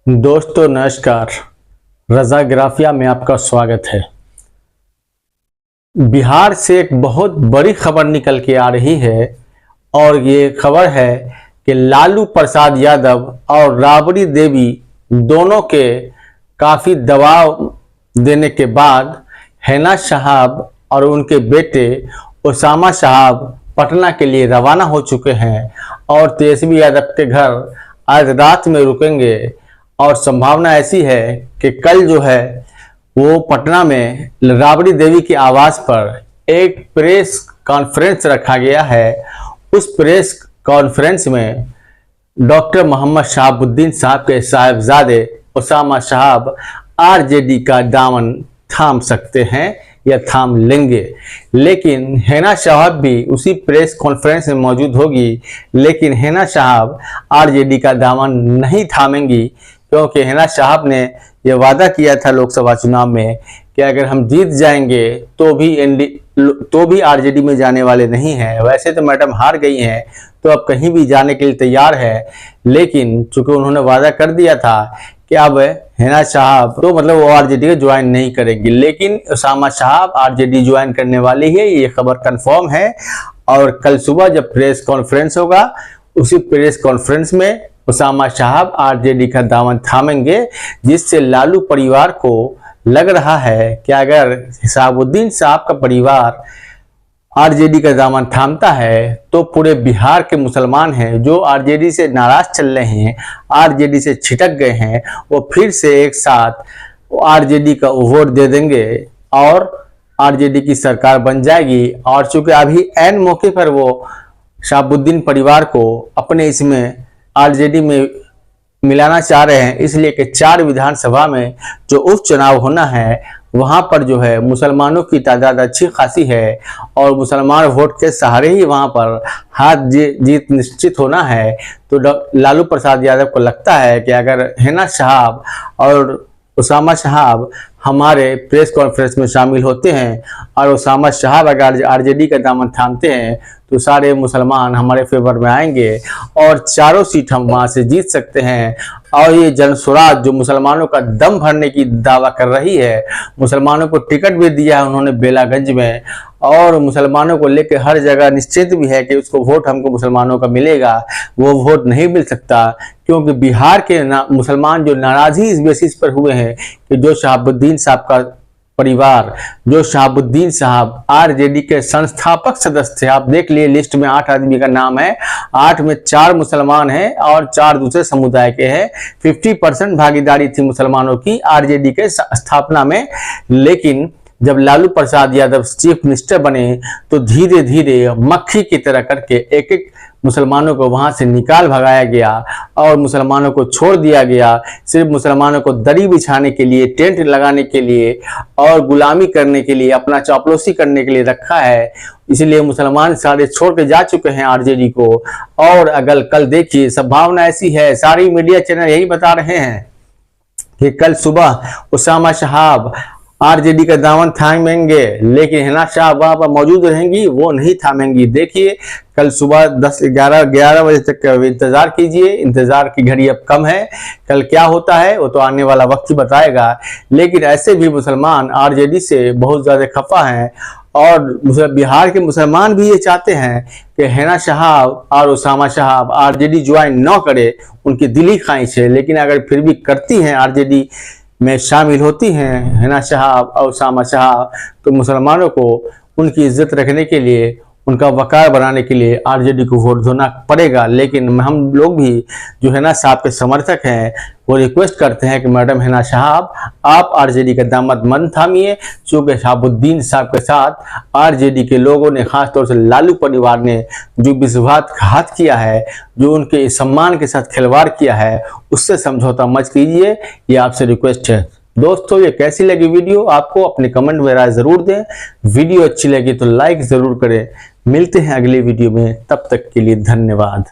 दोस्तों नमस्कार। रजा ग्राफिया में आपका स्वागत है। बिहार से एक बहुत बड़ी खबर निकल के आ रही है और ये खबर है कि लालू प्रसाद यादव और राबड़ी देवी दोनों के काफ़ी दबाव देने के बाद हैना साहब और उनके बेटे उसामा साहब पटना के लिए रवाना हो चुके हैं और तेजस्वी यादव के घर आज रात में रुकेंगे और संभावना ऐसी है कि कल जो है वो पटना में राबड़ी देवी के आवास पर एक प्रेस कॉन्फ्रेंस रखा गया है। उस प्रेस कॉन्फ्रेंस में डॉक्टर मोहम्मद शहाबुद्दीन साहब के साहिबजादे उसामा साहब आरजेडी का दामन थाम सकते हैं या थाम लेंगे, लेकिन हैना साहब भी उसी प्रेस कॉन्फ्रेंस में मौजूद होगी। लेकिन हैना साहब आरजेडी का दामन नहीं थामेंगी, क्योंकि हैना साहब ने यह वादा किया था लोकसभा चुनाव में कि अगर हम जीत जाएंगे तो भी आरजेडी में जाने वाले नहीं हैं। वैसे तो मैडम हार गई हैं तो अब कहीं भी जाने के लिए तैयार है, लेकिन चूंकि उन्होंने वादा कर दिया था कि अब हैना साहब तो मतलब वो आरजेडी को ज्वाइन नहीं करेंगी, लेकिन उसामा साहब आरजेडी ज्वाइन करने वाली है, ये खबर कंफर्म है। और कल सुबह जब प्रेस कॉन्फ्रेंस होगा उसी प्रेस कॉन्फ्रेंस में उसामा साहब आरजेडी का दामन थामेंगे, जिससे लालू परिवार को लग रहा है कि अगर शहाबुद्दीन साहब का परिवार आरजेडी का दामन थामता है तो पूरे बिहार के मुसलमान हैं जो आरजेडी से नाराज चल रहे हैं, आरजेडी से छिटक गए हैं, वो फिर से एक साथ आरजेडी का वोट दे देंगे और आरजेडी की सरकार बन जाएगी। और चूंकि अभी ऐन मौके पर वो शहाबुद्दीन परिवार को अपने इसमें आरजेडी में मिलाना चाह रहे हैं, इसलिए कि 4 विधानसभा में जो उपचुनाव होना है वहां पर जो है मुसलमानों की तादाद अच्छी खासी है और मुसलमान वोट के सहारे ही वहां पर हाथ जीत निश्चित होना है। तो लालू प्रसाद यादव को लगता है कि अगर हैना साहब और उसामा साहब हमारे प्रेस कॉन्फ्रेंस में शामिल होते हैं और उसामा साहब अगर आरजेडी का दामन थामते हैं तो सारे मुसलमान हमारे फेवर में आएंगे और चारों सीट हम वहां से जीत सकते हैं। और ये जन स्वराज जो मुसलमानों का दम भरने की दावा कर रही है, मुसलमानों को टिकट भी दिया है उन्होंने बेलागंज में, और मुसलमानों को लेकर हर जगह निश्चित भी है कि उसको वोट हमको मुसलमानों का मिलेगा, वो वोट नहीं मिल सकता, क्योंकि बिहार के मुसलमान जो नाराजगी इस बेसिस पर हुए हैं कि जो शहाबुद्दीन साहब का परिवार, जो शहाबुद्दीन साहब आरजेडी के संस्थापक सदस्य थे, आप देख लिए लिस्ट में 8 आदमी का नाम है, 8 में 4 मुसलमान हैं और 4 दूसरे समुदाय के हैं। 50% भागीदारी थी मुसलमानों की आरजेडी के स्थापना में। लेकिन जब लालू प्रसाद यादव चीफ मिनिस्टर बने तो धीरे धीरे मक्खी की तरह करके एक एक मुसलमानों को वहां से निकाल भगाया गया और मुसलमानों को छोड़ दिया गया। सिर्फ मुसलमानों को दरी बिछाने के लिए, टेंट लगाने के लिए और गुलामी करने के लिए, अपना चापलूसी करने के लिए रखा है। इसलिए मुसलमान सारे छोड़ के जा चुके हैं आरजेडी को। और अगर कल देखिए संभावना ऐसी है, सारी मीडिया चैनल यही बता रहे हैं कि कल सुबह उसामा साहब आरजेडी का दामन थामेंगे, लेकिन हैना साहब वहां पर मौजूद रहेंगी, वो नहीं थामेंगी। देखिए कल सुबह 10-11 बजे तक इंतजार कीजिए, इंतजार की घड़ी अब कम है। कल क्या होता है वो तो आने वाला वक्त ही बताएगा। लेकिन ऐसे भी मुसलमान आरजेडी से बहुत ज्यादा खफा हैं और बिहार के मुसलमान भी ये चाहते हैं कि हैना साहब और उसामा साहब आरजेडी ज्वाइन न करे, उनकी दिली ख्वाहिश है। लेकिन अगर फिर भी करती हैं, आरजेडी में शामिल होती हैं हैना साहब और उसामा साहब, तो मुसलमानों को उनकी इज्जत रखने के लिए, उनका वकार बनाने के लिए आरजेडी को वोट देना पड़ेगा। लेकिन हम लोग भी जो हैना साहब के समर्थक हैं वो रिक्वेस्ट करते हैं कि मैडम हैना साहब आप आरजेडी का दामन मत थामिए, चूँकि शहाबुद्दीन साहब के साथ आरजेडी के लोगों ने, खासतौर से लालू परिवार ने जो विश्वासघात किया है, जो उनके सम्मान के साथ खिलवाड़ किया है, उससे समझौता मत कीजिए, ये आपसे रिक्वेस्ट है। दोस्तों ये कैसी लगी वीडियो आपको अपने कमेंट में राय जरूर दें। वीडियो अच्छी लगी तो लाइक जरूर करें। मिलते हैं अगले वीडियो में, तब तक के लिए धन्यवाद।